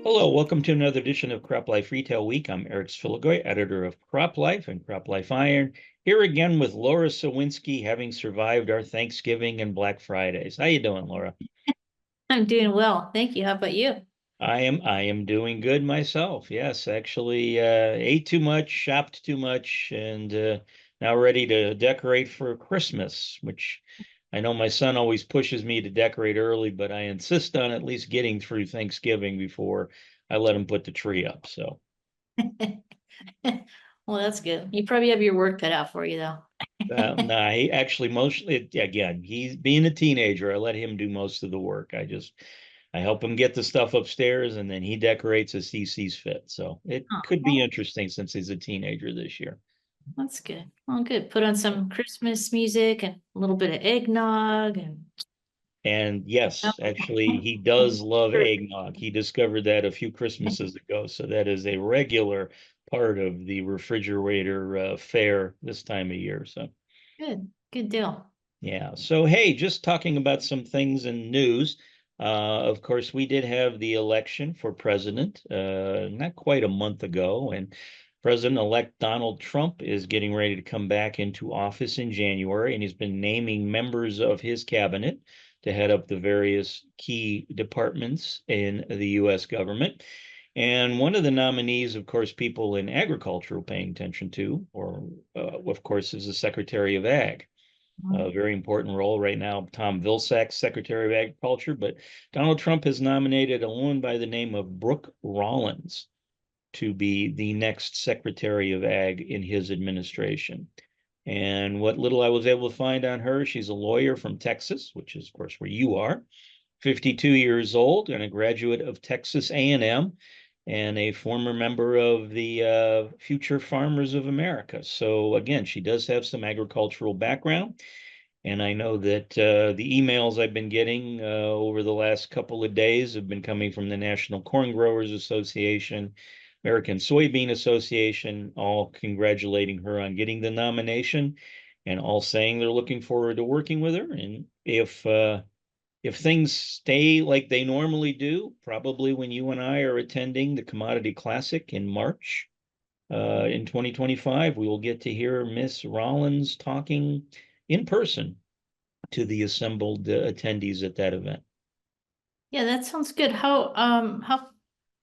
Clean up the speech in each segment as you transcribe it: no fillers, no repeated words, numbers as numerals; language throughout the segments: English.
Hello, welcome to another edition of Crop Life Retail Week. I'm Eric Sfiligoj, editor of Crop Life and Crop Life Iron, here again with Lara Sowinski, having survived our Thanksgiving and Black Fridays. How you doing, Laura? I'm doing well. Thank you. How about you? I am doing good myself. Yes, actually, ate too much, shopped too much, and now ready to decorate for Christmas, which I know my son always pushes me to decorate early, but I insist on at least getting through Thanksgiving before I let him put the tree up. So. Well, that's good. You probably have your work cut out for you though. Nah, he actually mostly again, he's being a teenager. I let him do most of the work. I help him get the stuff upstairs and then he decorates as he sees fit. So it could be Oh, interesting since he's a teenager this year. that's good. Well, good. Put on some Christmas music and a little bit of eggnog and And yes, actually, he does love eggnog. He discovered that a few Christmases ago. So that is a regular part of the refrigerator fare this time of year. So. good. Good deal. Yeah. So, hey, just talking about some things in news. Of course, we did have the election for president not quite a month ago, and President-elect Donald Trump is getting ready to come back into office in January, and he's been naming members of his cabinet to head up the various key departments in the U.S. government. And one of the nominees, of course, people in agriculture are paying attention to, or of course, is the Secretary of Ag, a very important role right now. Tom Vilsack, Secretary of Agriculture, but Donald Trump has nominated a woman by the name of Brooke Rollins to be the next Secretary of Ag in his administration. And what little I was able to find on her, she's a lawyer from Texas, which is, of course, where you are, 52 years old and a graduate of Texas A&M and a former member of the Future Farmers of America. So again, she does have some agricultural background. And I know that the emails I've been getting over the last couple of days have been coming from the National Corn Growers Association, American Soybean Association, all congratulating her on getting the nomination and all saying they're looking forward to working with her. And if things stay like they normally do, probably when you and I are attending the Commodity Classic in March in 2025, we will get to hear Miss Rollins talking in person to the assembled attendees at that event. Yeah, that sounds good. How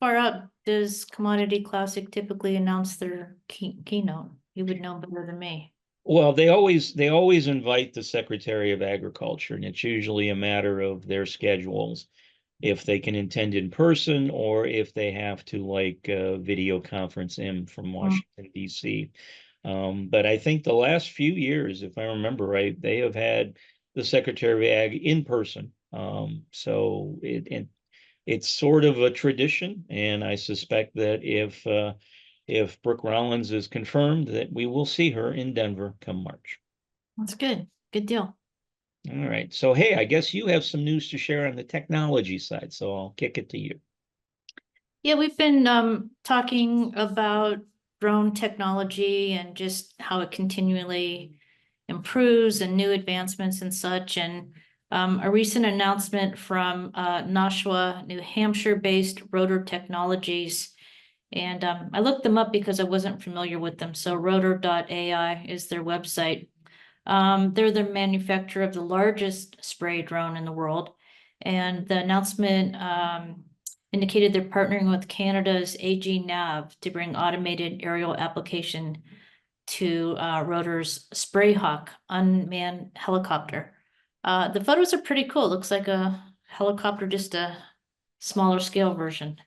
far out does Commodity Classic typically announce their keynote? You would know better than me. Well, they always invite the Secretary of Agriculture, and it's usually a matter of their schedules, if they can attend in person or if they have to like video conference in from Washington, D.C. But I think the last few years, if I remember right, they have had the Secretary of Ag in person. So it's sort of a tradition, and I suspect that if Brooke Rollins is confirmed, that we will see her in Denver come March. That's good. Good deal. All right. So hey, I guess you have some news to share on the technology side, so I'll kick it to you. Yeah, we've been talking about drone technology and just how it continually improves and new advancements and such. And a recent announcement from Nashua, New Hampshire-based Rotor Technologies. And I looked them up because I wasn't familiar with them. So rotor.ai is their website. They're the manufacturer of the largest spray drone in the world. And the announcement indicated they're partnering with Canada's AG Nav to bring automated aerial application to Rotor's Sprayhawk unmanned helicopter. The photos are pretty cool. Looks like a helicopter, just a smaller scale version.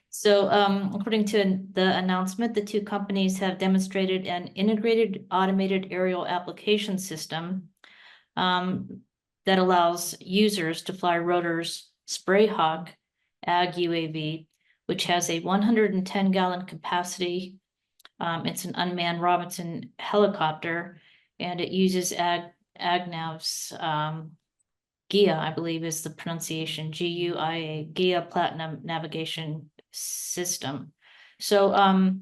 So, according to the announcement, the two companies have demonstrated an integrated automated aerial application system that allows users to fly Rotor's Sprayhawk Ag UAV, which has a 110-gallon capacity. It's an unmanned Robinson helicopter, and it uses AgNav's GIA, I believe is the pronunciation, GUIA, GIA Platinum Navigation System. So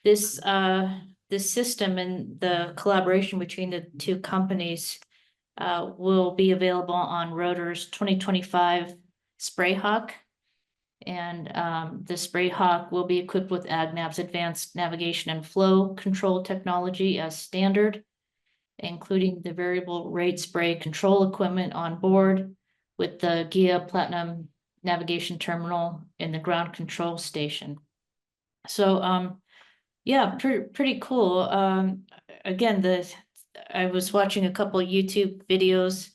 this system and the collaboration between the two companies will be available on Rotor's 2025 Sprayhawk And the Spray Hawk will be equipped with AgNav's advanced navigation and flow control technology as standard, including the variable rate spray control equipment on board with the GIA Platinum navigation terminal in the ground control station. So yeah, pretty cool. Again, I was watching a couple YouTube videos,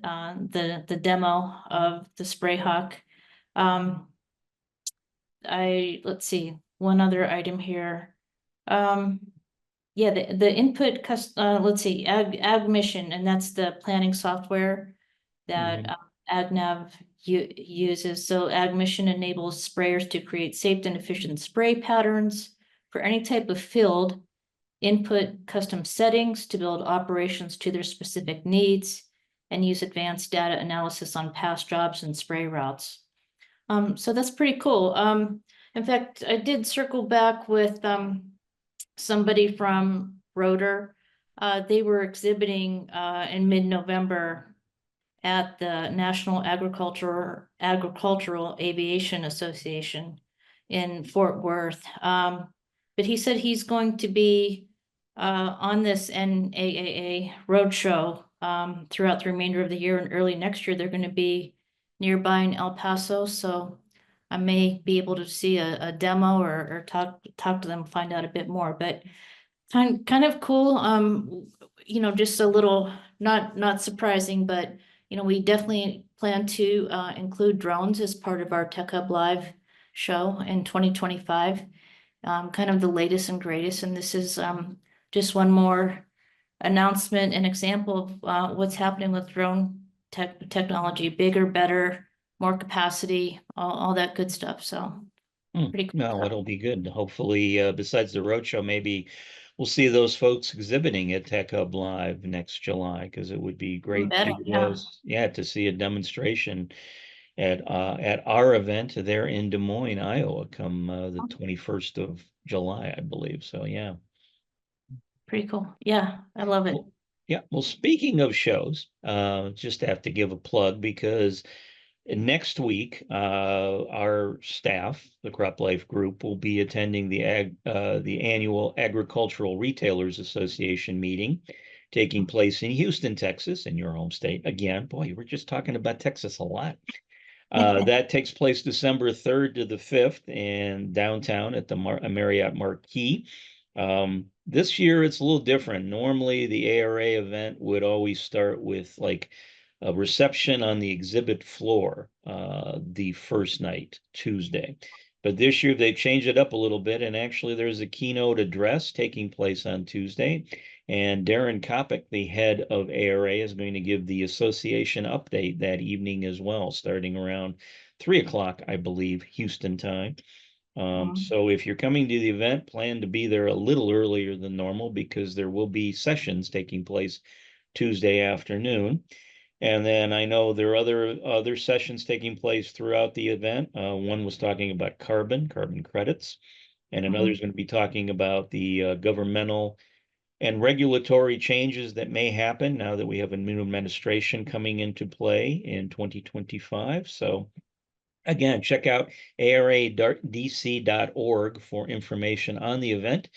the demo of the Spray Hawk. Let's see, one other item here. Yeah, the input let's see, Ag Mission, and that's the planning software that AgNav uses. So Ag Mission enables sprayers to create safe and efficient spray patterns for any type of field, input custom settings to build operations to their specific needs, and use advanced data analysis on past jobs and spray routes. So that's pretty cool. In fact, I did circle back with somebody from Rotor. They were exhibiting in mid-November at the National Agricultural Aviation Association in Fort Worth. But he said he's going to be on this NAAA roadshow throughout the remainder of the year, and early next year they're going to be nearby in El Paso. So I may be able to see a demo or talk to them, find out a bit more. But kind of cool. Just a little not surprising, but we definitely plan to include drones as part of our Tech Hub Live show in 2025. Kind of the latest and greatest, and this is just one more announcement and example of what's happening with drone technology: bigger, better, more capacity, all that good stuff. So pretty cool No, stuff. it'll be good. Hopefully, besides the roadshow, maybe we'll see those folks exhibiting at Tech Hub Live next July, because it would be great Better, to, yeah. to see a demonstration at our event there in Des Moines, Iowa, come the 21st of July, I believe. So yeah. Pretty cool. Yeah, I love it. Well, yeah. Well, speaking of shows, just have to give a plug because next week, our staff, the Crop Life Group, will be attending the annual Agricultural Retailers Association meeting taking place in Houston, Texas, in your home state. Again, boy, we're just talking about Texas a lot. That takes place December 3rd to the 5th in downtown at the Marriott Marquis. This year it's a little different. Normally the ARA event would always start with like a reception on the exhibit floor the first night, Tuesday. But this year they changed it up a little bit, and actually there's a keynote address taking place on Tuesday. And Darren Kopic, the head of ARA, is going to give the association update that evening as well, starting around 3 o'clock, I believe, Houston time. So if you're coming to the event, plan to be there a little earlier than normal because there will be sessions taking place Tuesday afternoon. And then I know there are other sessions taking place throughout the event. One was talking about carbon credits, and another is going to be talking about the governmental and regulatory changes that may happen now that we have a new administration coming into play in 2025. So again, check out aradc.org for information on the event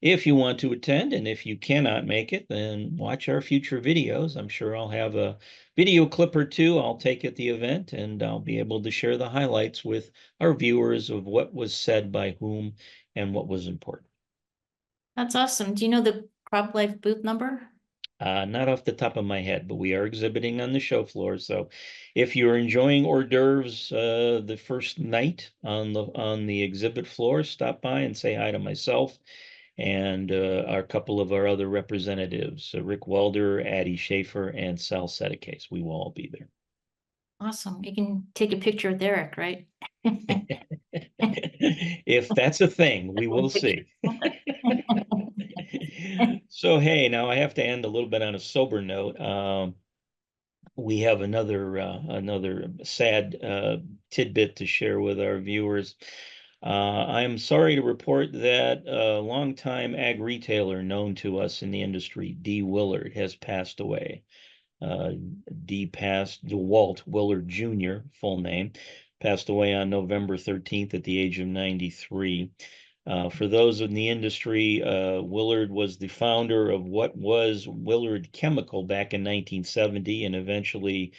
if you want to attend. And if you cannot make it, then watch our future videos. I'm sure I'll have a video clip or two I'll take at the event, and I'll be able to share the highlights with our viewers of what was said by whom and what was important. That's awesome. Do you know the Crop Life booth number? Not off the top of my head, but we are exhibiting on the show floor. So if you're enjoying hors d'oeuvres the first night on the exhibit floor, stop by and say hi to myself and a couple of our other representatives, Rick Welder, Addie Schaefer, and Sal Sedekase. We will all be there. Awesome. You can take a picture with Eric, right? If that's a thing, we will see. So, hey, now I have to end a little bit on a sober note. We have another sad tidbit to share with our viewers. I'm sorry to report that a longtime ag retailer known to us in the industry, D. Willard, has passed away. D passed DeWalt Willard Jr., full name, passed away on November 13th at the age of 93. For those in the industry, Willard was the founder of what was Willard Chemical back in 1970 and eventually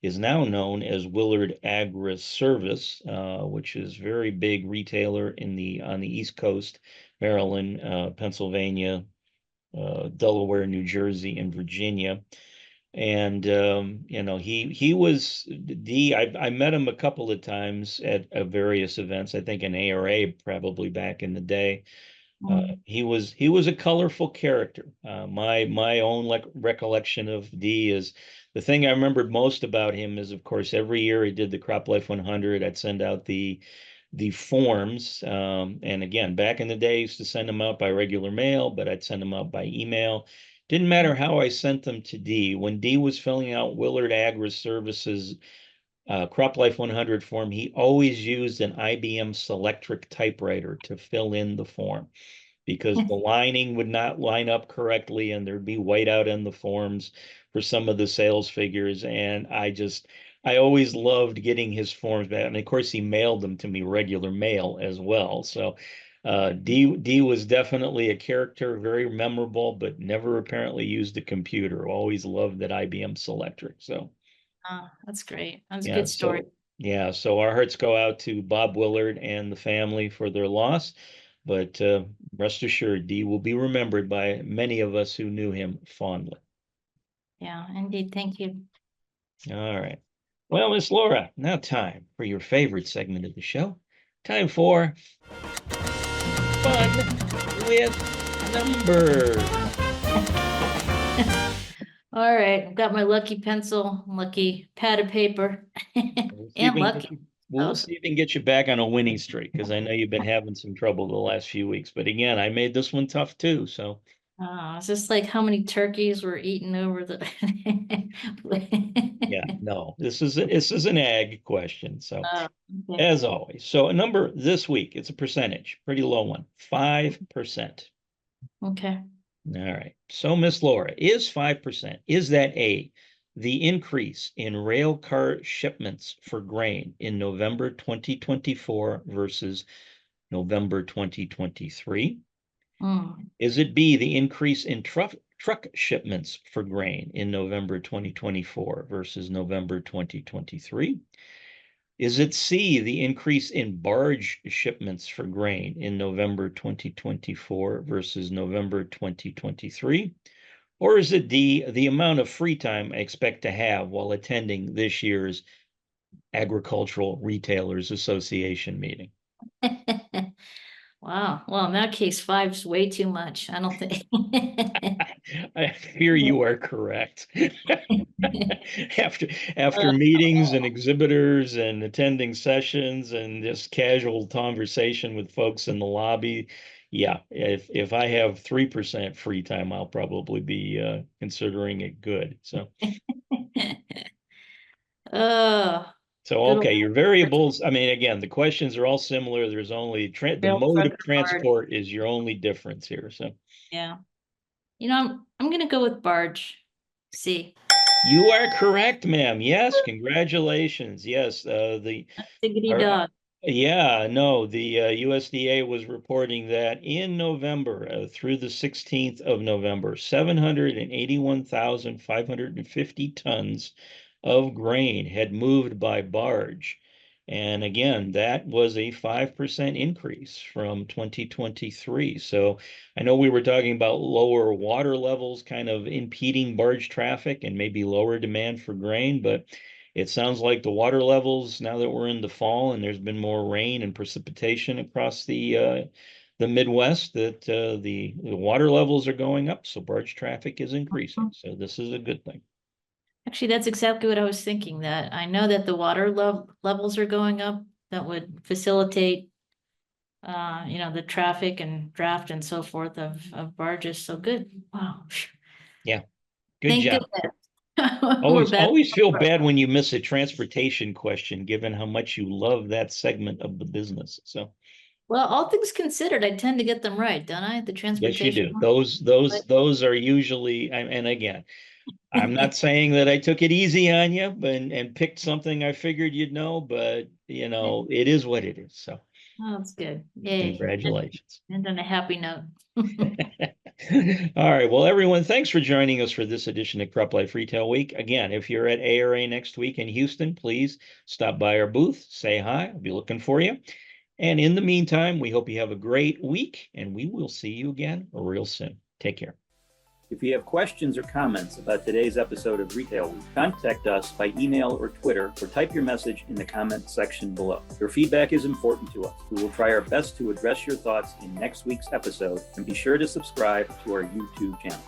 is now known as Willard Agri Service, which is very big retailer on the East Coast, Maryland, Pennsylvania, Delaware, New Jersey, and Virginia. And he was I met him a couple of times at various events. I think an ARA probably back in the day. Mm. He was a colorful character. My own recollection of D is the thing I remembered most about him is, of course, every year he did the Crop Life 100. I'd send out the forms, and again, back in the day, I used to send them out by regular mail, but I'd send them out by email. Didn't matter how I sent them to D. When D was filling out Willard Agri Services Crop Life 100 form, he always used an IBM Selectric typewriter to fill in the form because the lining would not line up correctly and there'd be whiteout in the forms for some of the sales figures. And I always loved getting his forms back. And of course, he mailed them to me regular mail as well. So D was definitely a character, very memorable, but never apparently used a computer. Always loved that IBM Selectric. So Oh, that's great. That's a yeah, good story. so our hearts go out to Bob Willard and the family for their loss, but rest assured, Dee will be remembered by many of us who knew him fondly. Yeah, indeed. Thank you. All right. Well, Miss Laura, now time for your favorite segment of the show. Time for Fun with Numbers. All right, I've got my lucky pencil, lucky pad of paper, We'll see if and we can lucky. we'll see if we can get you back on a winning streak because I know you've been having some trouble the last few weeks. But again, I made this one tough too. So It's just like how many turkeys were eaten over the. yeah, no, this is an ag question. So Oh, okay. as always, so a number this week, it's a percentage, pretty low one, 5%. Okay. All right. So Miss Laura, is 5%, is that the increase in rail car shipments for grain in November 2024 versus November 2023? Mm. Is it B, the increase in truck shipments for grain in November 2024 versus November 2023? Is it C, the increase in barge shipments for grain in November 2024 versus November 2023? Or is it D, the amount of free time I expect to have while attending this year's Agricultural Retailers Association meeting? Wow. Well, in that case, five's way too much. I don't think. I fear you are correct. After after meetings and exhibitors and attending sessions and just casual conversation with folks in the lobby, yeah, if I have 3% free time, I'll probably be considering it good. So Uh, so good old okay, your variables, I mean, again, the questions are all similar. There's only the rail mode truck of or barge. transport is your only difference here. So Yeah. I'm gonna go with barge. C. you are correct, ma'am. Yes, congratulations. Yes, Diggity our, dog. yeah, no, the USDA was reporting that in November, through the 16th of November, 781,550 tons of grain had moved by barge. And again, that was a 5% increase from 2023. So I know we were talking about lower water levels kind of impeding barge traffic and maybe lower demand for grain, but it sounds like the water levels, now that we're in the fall and there's been more rain and precipitation across the Midwest, that the water levels are going up, so barge traffic is increasing. So this is a good thing. Actually, that's exactly what I was thinking, that I know that the water levels are going up. That would facilitate, the traffic and draft and so forth of barges. So good. Wow. Yeah, good Thank job. goodness. We're bad. Always feel bad when you miss a transportation question, given how much you love that segment of the business. So Well, all things considered, I tend to get them right, don't I? The yes, you transportation do. one. Those But those those are usually, and again, I'm not saying that I took it easy on you and picked something I figured you'd know, but it is what it is. So Oh, that's good. Yay. congratulations. And on a happy note. All right. Well, everyone, thanks for joining us for this edition of Crop Life Retail Week. Again, if you're at ARA next week in Houston, please stop by our booth, say hi. I'll be looking for you. And in the meantime, we hope you have a great week, and we will see you again real soon. Take care. If you have questions or comments about today's episode of Retail Week, contact us by email or Twitter, or type your message in the comment section below. Your feedback is important to us. We will try our best to address your thoughts in next week's episode, and be sure to subscribe to our YouTube channel.